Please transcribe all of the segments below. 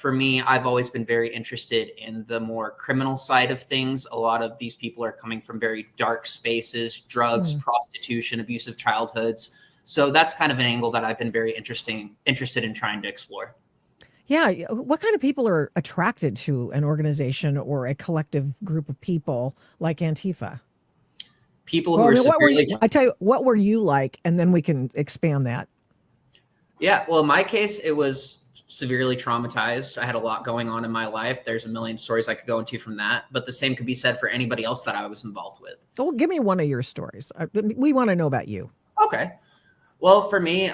for me, I've always been very interested in the more criminal side of things. A lot of these people are coming from very dark spaces, drugs, prostitution, abusive childhoods. So that's kind of an angle that I've been very interested in trying to explore. Yeah. What kind of people are attracted to an organization or a collective group of people like Antifa? People who Well, I are mean, severely, I tell you, what were you like? And then we can expand that. yeah, well, in my case, it was severely traumatized. I had a lot going on in my life. There's a million stories I could go into from that, but the same could be said for anybody else that I was involved with. Oh, give me one of your stories. We want to know about you. Okay. Well, for me,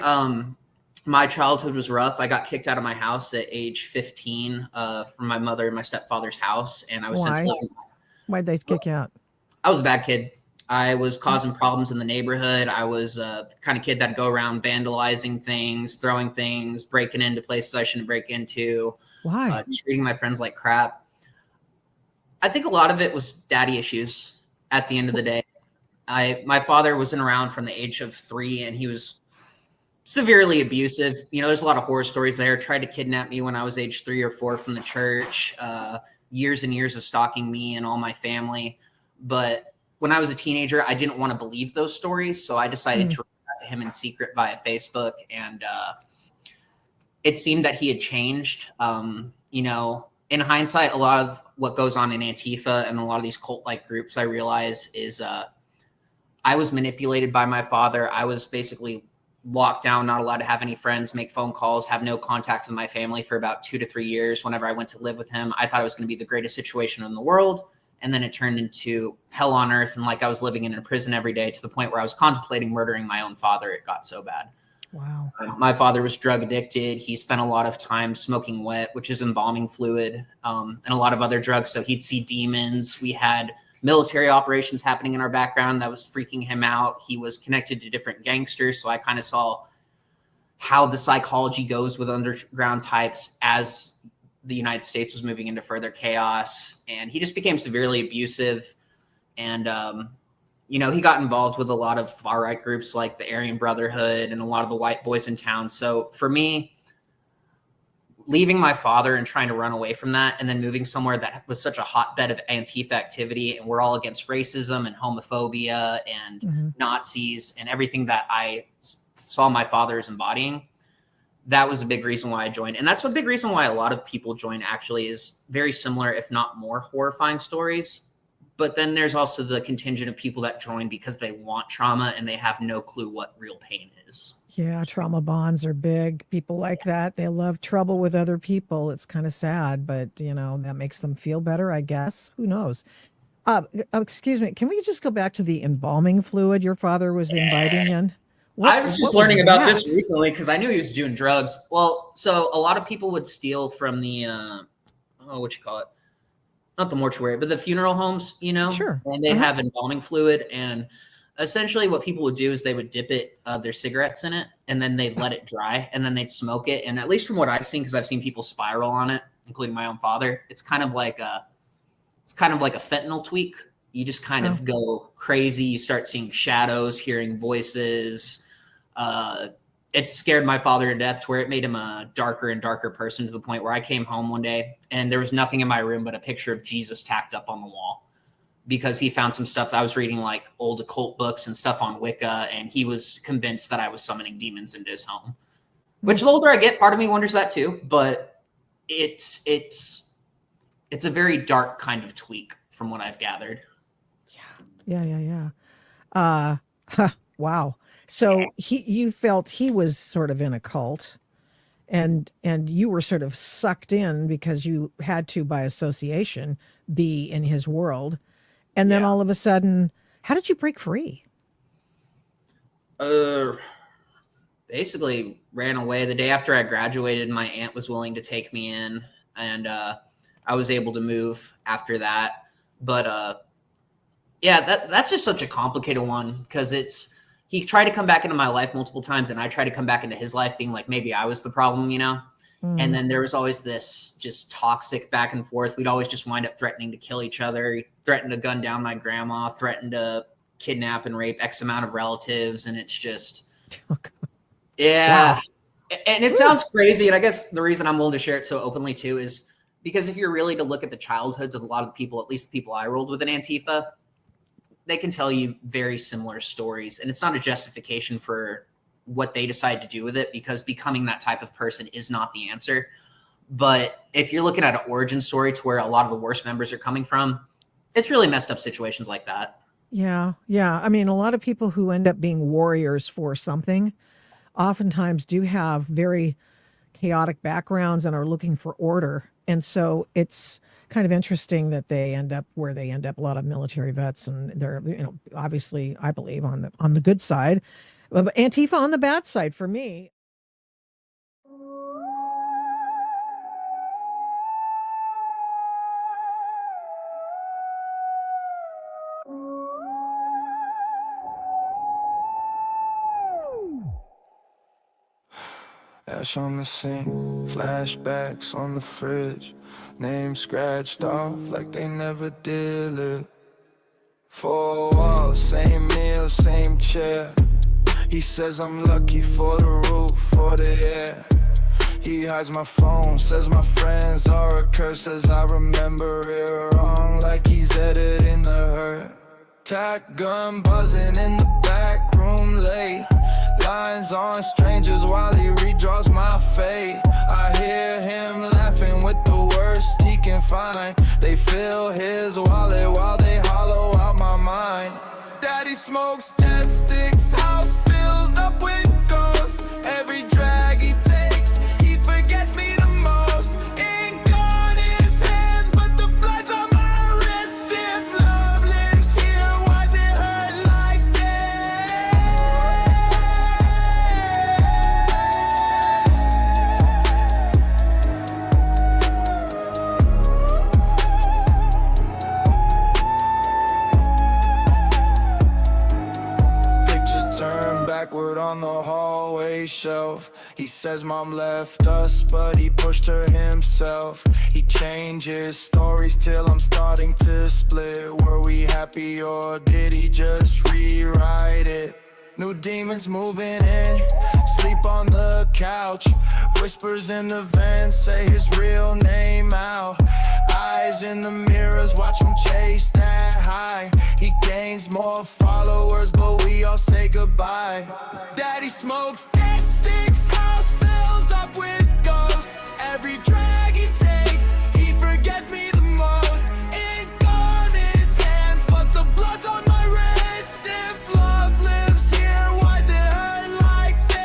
my childhood was rough. I got kicked out of my house at age 15 from my mother and my stepfather's house, and I was sent to Why? live. Why'd they kick you out? I was a bad kid. I was causing problems in the neighborhood. I was the kind of kid that'd go around vandalizing things, throwing things, breaking into places I shouldn't break into, Why? treating my friends like crap. I think a lot of it was daddy issues at the end of the day. My father wasn't around from the age of 3, and he was severely abusive. You know, there's a lot of horror stories there. Tried to kidnap me when I was age 3 or 4 from the church. Years and years of stalking me and all my family. But when I was a teenager, I didn't want to believe those stories, so I decided to reach out to him in secret via Facebook, and it seemed that he had changed. You know, in hindsight, a lot of what goes on in Antifa and a lot of these cult-like groups, I realize, is I was manipulated by my father. I was basically locked down, not allowed to have any friends, make phone calls, have no contact with my family for about 2 to 3 years. Whenever I went to live with him, I thought it was going to be the greatest situation in the world. And then it turned into hell on earth. And like I was living in a prison every day, to the point where I was contemplating murdering my own father. It got so bad. Wow. My father was drug addicted. He spent a lot of time smoking wet, which is embalming fluid, and a lot of other drugs. So he'd see demons. We had military operations happening in our background that was freaking him out. He was connected to different gangsters. So I kind of saw how the psychology goes with underground types as the United States was moving into further chaos. And he just became severely abusive. And, you know, he got involved with a lot of far right groups like the Aryan Brotherhood and a lot of the white boys in town. So for me, leaving my father and trying to run away from that, and then moving somewhere that was such a hotbed of Antifa activity, and we're all against racism and homophobia and Nazis and everything that I saw my father as embodying, that was a big reason why I joined. And that's a big reason why a lot of people join, actually, is very similar, if not more horrifying stories. But then there's also the contingent of people that join because they want trauma and they have no clue what real pain is. Yeah, trauma bonds are big. People like that, they love trouble with other people. It's kind of sad, but you know, that makes them feel better, I guess. Who knows? Excuse me, can we just go back to the embalming fluid your father was inviting in? I was just what learning about that? this recently because I knew he was doing drugs. Well, so a lot of people would steal from the, what you call it? Not the mortuary, but the funeral homes, you know? Sure. And they'd have embalming fluid. And essentially what people would do is they would dip their cigarettes in it, and then they'd let it dry, and then they'd smoke it. And at least from what I've seen, because I've seen people spiral on it, including my own father, it's kind of like a fentanyl tweak. You just kind of go crazy. You start seeing shadows, hearing voices. It scared my father to death, to where it made him a darker and darker person, to the point where I came home one day and there was nothing in my room but a picture of Jesus tacked up on the wall, because he found some stuff that I was reading, like old occult books and stuff on Wicca, and he was convinced that I was summoning demons into his home. Which, the older I get, part of me wonders that too, but it's a very dark kind of tweak from what I've gathered. Yeah. Wow. So you felt he was sort of in a cult, and you were sort of sucked in because you had to, by association, be in his world. And then all of a sudden, how did you break free? Basically ran away the day after I graduated. My aunt was willing to take me in, and I was able to move after that. But yeah, that's just such a complicated one, because he tried to come back into my life multiple times, and I tried to come back into his life, being like, maybe I was the problem, you know? And then there was always this just toxic back and forth. We'd always just wind up threatening to kill each other. He threatened to gun down my grandma, threatened to kidnap and rape X amount of relatives. And it's just, yeah. And it sounds crazy, and I guess the reason I'm willing to share it so openly too is because if you're really to look at the childhoods of a lot of the people, at least the people I rolled with in Antifa, they can tell you very similar stories. And it's not a justification for what they decide to do with it, because becoming that type of person is not the answer. But if you're looking at an origin story to where a lot of the worst members are coming from, it's really messed up situations like that. Yeah, yeah. I mean, a lot of people who end up being warriors for something oftentimes do have very chaotic backgrounds and are looking for order. And so it's kind of interesting that they end up where they end up. A lot of military vets, and they're, obviously, I believe on the good side, but Antifa on the bad side for me. Ash on the sink, flashbacks on the fridge, names scratched off like they never did live. Four walls, same meal, same chair. He says I'm lucky for the roof, for the air. He hides my phone, says my friends are a curse, says I remember it wrong, like he's editing the hurt. Tack gun buzzing in the back room late, lines on strangers while he redraws my fate. I hear him laughing with the worst he can find. They fill his wallet while they hollow out my mind. Daddy smokes test sticks, house fills up with ghosts. Every drag he takes, he forgets me the most. Ink on his hands, but the blood's on my wrist. If love lives here, why's it hurt like backward on the hallway shelf. He says mom left us, but he pushed her himself. He changes stories till I'm starting to split. Were we happy or did he just rewrite it? New demons moving in, sleep on the couch. Whispers in the vents, say his real name out. Eyes in the mirrors, watch him chase that high. He gains more followers, but we all say goodbye. Daddy smokes test sticks, house fills up with ghosts. Every drag he takes, he forgets me the most. Ink on his hands, but the blood's on my wrist. If love lives here, why's it hurt like this?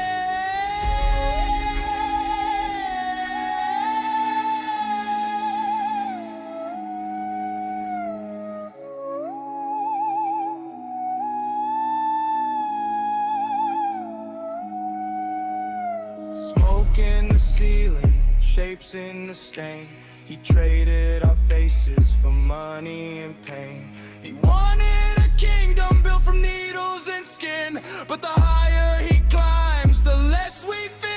Smoke in the ceiling, shapes in the stain. He traded our faces for money and pain. He wanted a kingdom built from needles and skin, but the higher he climbs, the less we feel.